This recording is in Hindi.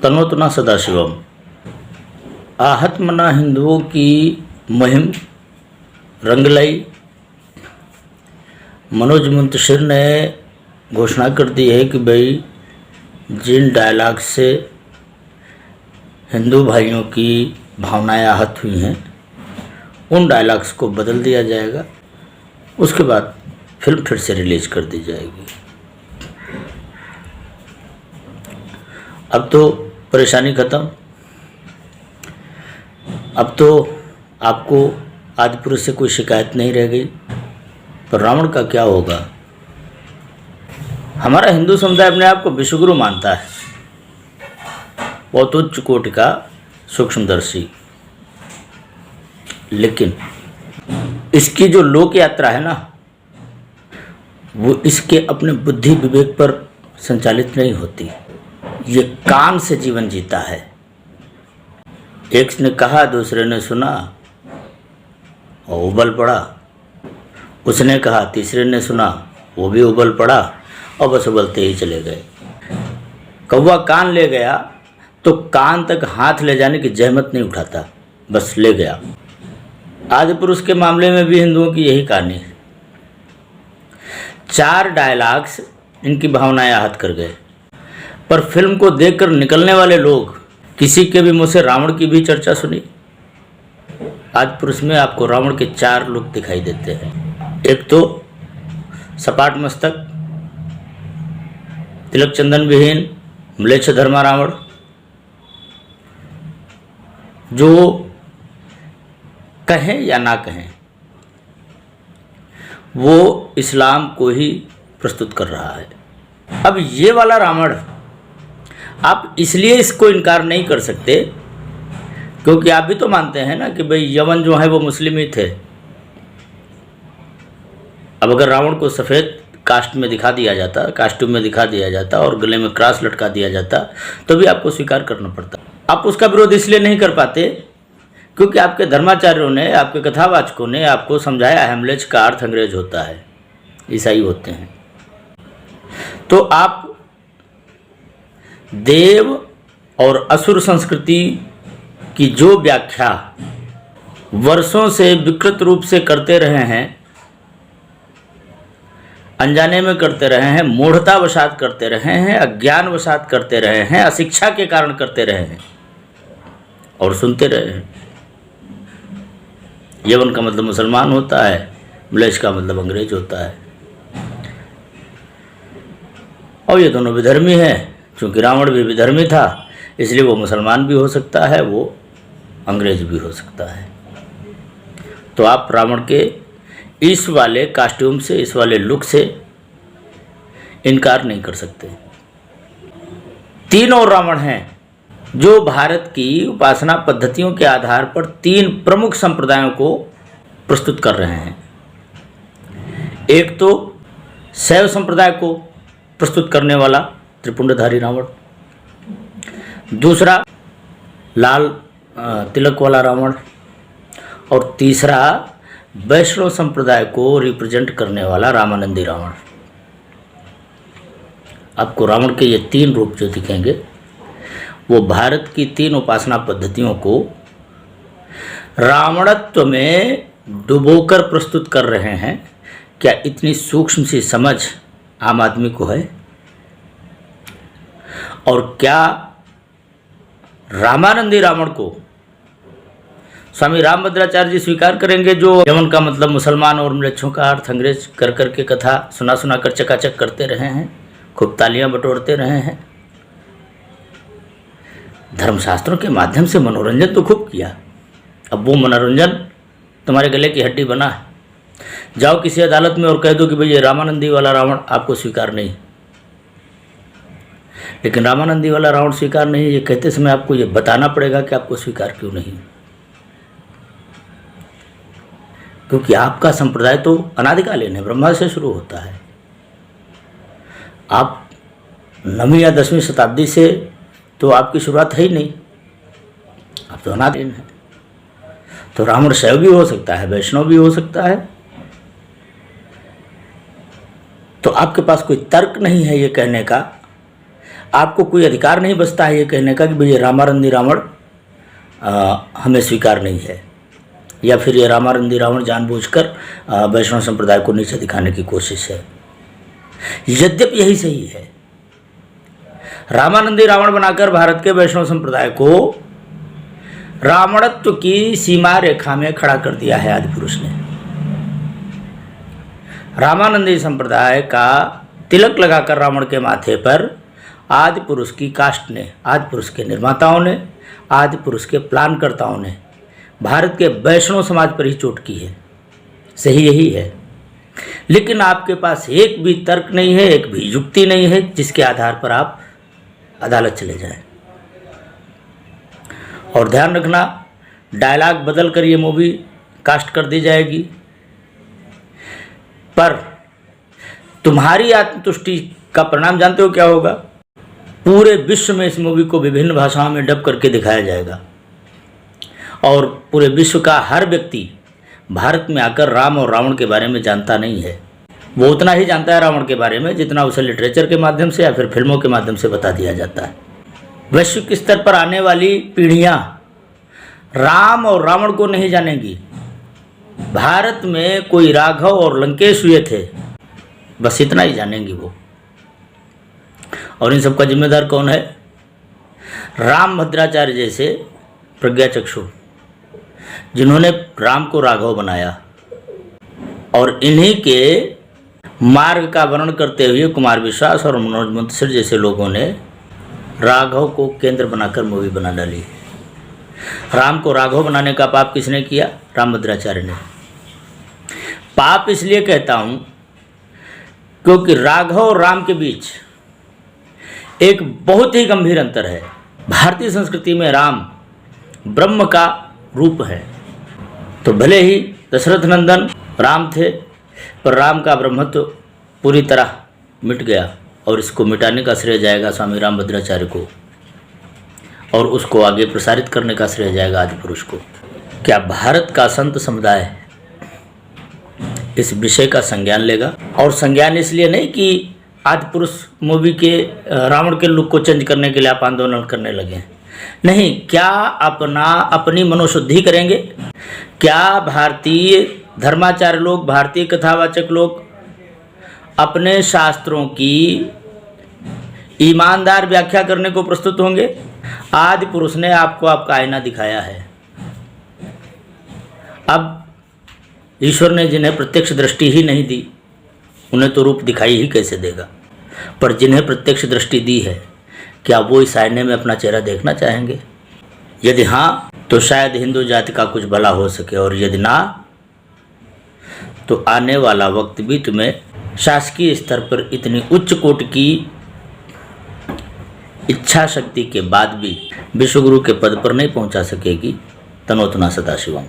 तनोतु न सदाशिवम। आहत मना हिंदुओं की मुहिम रंग लाई। मनोज मुंतशिर ने घोषणा कर दी है कि भाई जिन डायलॉग से हिंदू भाइयों की भावनाएं आहत हुई हैं उन डायलॉग्स को बदल दिया जाएगा। उसके बाद फिल्म फिर से रिलीज कर दी जाएगी। अब तो परेशानी ख़त्म। अब तो आपको आदिपुरुष से कोई शिकायत नहीं रह गई। पर रावण का क्या होगा? हमारा हिंदू समुदाय अपने आप को विश्वगुरु मानता है, बहुत उच्च कोटि का सूक्ष्मदर्शी। लेकिन इसकी जो लोक यात्रा है ना, वो इसके अपने बुद्धि विवेक पर संचालित नहीं होती। ये कान से जीवन जीता है। एक ने कहा, दूसरे ने सुना और उबल पड़ा। उसने कहा, तीसरे ने सुना, वो भी उबल पड़ा और बस उबलते ही चले गए। कौवा कान ले गया तो कान तक हाथ ले जाने की जहमत नहीं उठाता, बस ले गया। आदिपुरुष के मामले में भी हिंदुओं की यही कहानी है। 4 डायलॉग्स इनकी भावनाएं आहत कर गए। पर फिल्म को देखकर निकलने वाले लोग किसी के भी मुंह से रावण की भी चर्चा सुनी। आदिपुरुष में आपको रावण के 4 लुक दिखाई देते हैं। एक तो सपाट मस्तक, तिलक चंदन विहीन, म्लेच्छ धर्मा रावण, जो कहें या ना कहें वो इस्लाम को ही प्रस्तुत कर रहा है। अब ये वाला रावण आप इसलिए इसको इनकार नहीं कर सकते क्योंकि आप भी तो मानते हैं ना कि भाई यमन जो है वो मुस्लिम ही थे। अब अगर रावण को सफ़ेद कास्ट में दिखा दिया जाता, कास्ट्यूम में दिखा दिया जाता और गले में क्रॉस लटका दिया जाता तो भी आपको स्वीकार करना पड़ता। आप उसका विरोध इसलिए नहीं कर पाते क्योंकि आपके धर्माचार्यों ने, आपके कथावाचकों ने आपको समझाया है म्लेच्छ का अर्थ अंग्रेज होता है, ईसाई होते हैं। तो आप देव और असुर संस्कृति की जो व्याख्या वर्षों से विकृत रूप से करते रहे हैं, अनजाने में करते रहे हैं, मूढ़तावशात करते रहे हैं, अज्ञानवशात करते रहे हैं, अशिक्षा के कारण करते रहे हैं और सुनते रहे हैं। यवन का मतलब मुसलमान होता है, म्लेच्छ का मतलब अंग्रेज होता है। और ये दोनों विधर्मी हैं। क्योंकि रावण भी विधर्मी था इसलिए वो मुसलमान भी हो सकता है, वो अंग्रेज भी हो सकता है। तो आप रावण के इस वाले कास्ट्यूम से, इस वाले लुक से इनकार नहीं कर सकते। 3 और रावण हैं जो भारत की उपासना पद्धतियों के आधार पर 3 प्रमुख संप्रदायों को प्रस्तुत कर रहे हैं। एक तो शैव संप्रदाय को प्रस्तुत करने वाला त्रिपुंडधारी रावण, दूसरा लाल तिलक वाला रावण और तीसरा वैष्णव संप्रदाय को रिप्रेजेंट करने वाला रामानंदी रावण। आपको रावण के ये 3 रूप जो दिखेंगे वो भारत की 3 उपासना पद्धतियों को रावणत्व में डुबोकर प्रस्तुत कर रहे हैं। क्या इतनी सूक्ष्म सी समझ आम आदमी को है? और क्या रामानंदी रावण को स्वामी रामभद्राचार्य जी स्वीकार करेंगे, जो यमन का मतलब मुसलमान और म्लेच्छों का अर्थ अंग्रेज कर करके कथा सुना सुना कर चकाचक करते रहे हैं, खूब तालियां बटोरते रहे हैं, धर्मशास्त्रों के माध्यम से मनोरंजन तो खूब किया। अब वो मनोरंजन तुम्हारे गले की हड्डी बना है। जाओ किसी अदालत में और कह दो कि भाई ये रामानंदी वाला रावण आपको स्वीकार नहीं। लेकिन रामानंदी वाला रावण स्वीकार नहीं, ये कहते समय आपको ये बताना पड़ेगा कि आपको स्वीकार क्यों नहीं। क्योंकि आपका संप्रदाय तो अनादिकालीन है, ब्रह्मा से शुरू होता है। आप 9वीं या 10वीं शताब्दी से तो आपकी शुरुआत है ही नहीं, आप तो अनादिकालीन है। तो रावण शैव भी हो सकता है, वैष्णव भी हो सकता है। तो आपके पास कोई तर्क नहीं है ये कहने का, आपको कोई अधिकार नहीं बचता है ये कहने का कि भाई ये रामानंदी रावण हमें स्वीकार नहीं है, या फिर ये रामानंदी रावण जानबूझकर वैष्णव संप्रदाय को नीचे दिखाने की कोशिश है। यद्यपि यही सही है, रामानंदी रावण बनाकर भारत के वैष्णव संप्रदाय को रावणत्व की सीमा रेखा में खड़ा कर दिया है आदिपुरुष ने। रामानंदी संप्रदाय का तिलक लगाकर रावण के माथे पर आदिपुरुष की कास्ट ने, आदिपुरुष के निर्माताओं ने, आदिपुरुष के प्लानकर्ताओं ने भारत के वैष्णव समाज पर ही चोट की है। सही यही है, लेकिन आपके पास एक भी तर्क नहीं है, एक भी युक्ति नहीं है जिसके आधार पर आप अदालत चले जाएं। और ध्यान रखना, डायलॉग बदल कर ये मूवी कास्ट कर दी जाएगी, पर तुम्हारी आत्मतुष्टि का परिणाम जानते हो क्या होगा? पूरे विश्व में इस मूवी को विभिन्न भाषाओं में डब करके दिखाया जाएगा और पूरे विश्व का हर व्यक्ति भारत में आकर राम और रावण के बारे में जानता नहीं है। वो उतना ही जानता है रावण के बारे में जितना उसे लिटरेचर के माध्यम से या फिर फिल्मों के माध्यम से बता दिया जाता है। वैश्विक स्तर पर आने वाली पीढ़ियां राम और रावण को नहीं जानेंगी। भारत में कोई राघव और लंकेश हुए थे, बस इतना ही जानेंगी वो। और इन सबका जिम्मेदार कौन है? राम भद्राचार्य जैसे प्रज्ञाचक्षु, जिन्होंने राम को राघव बनाया। और इन्हीं के मार्ग का वर्णन करते हुए कुमार विश्वास और मनोज मुंतशिर जैसे लोगों ने राघव को केंद्र बनाकर मूवी बना डाली। राम को राघव बनाने का पाप किसने किया? रामभद्राचार्य ने। पाप इसलिए कहता हूँ क्योंकि राघव और राम के बीच एक बहुत ही गंभीर अंतर है। भारतीय संस्कृति में राम ब्रह्म का रूप है, तो भले ही दशरथ नंदन राम थे, पर राम का ब्रह्मत्व पूरी तरह मिट गया और इसको मिटाने का श्रेय जाएगा स्वामी रामभद्राचार्य को, और उसको आगे प्रसारित करने का श्रेय जाएगा आदिपुरुष को। क्या भारत का संत समुदाय इस विषय का संज्ञान लेगा? और संज्ञान इसलिए नहीं कि आदिपुरुष मूवी के रावण के लुक को चेंज करने के लिए आप आंदोलन करने लगे, नहीं। क्या अपनी मनोशुद्धि करेंगे? क्या भारतीय धर्माचार्य लोग, भारतीय कथावाचक लोग अपने शास्त्रों की ईमानदार व्याख्या करने को प्रस्तुत होंगे? आदिपुरुष ने आपको आपका आईना दिखाया है। अब ईश्वर ने जिन्हें प्रत्यक्ष दृष्टि ही नहीं दी, उन्हें तो रूप दिखाई ही कैसे देगा? पर जिन्हें प्रत्यक्ष दृष्टि दी है, क्या वो इस आईने में अपना चेहरा देखना चाहेंगे? यदि हाँ, तो शायद हिंदू जाति का कुछ भला हो सके, और यदि ना, तो आने वाला वक्त भी तुम्हें शासकीय स्तर पर इतनी उच्च कोटि की इच्छा शक्ति के बाद भी विश्वगुरु के पद पर नहीं पहुंचा सकेगी। तनोतना सदाशिवम।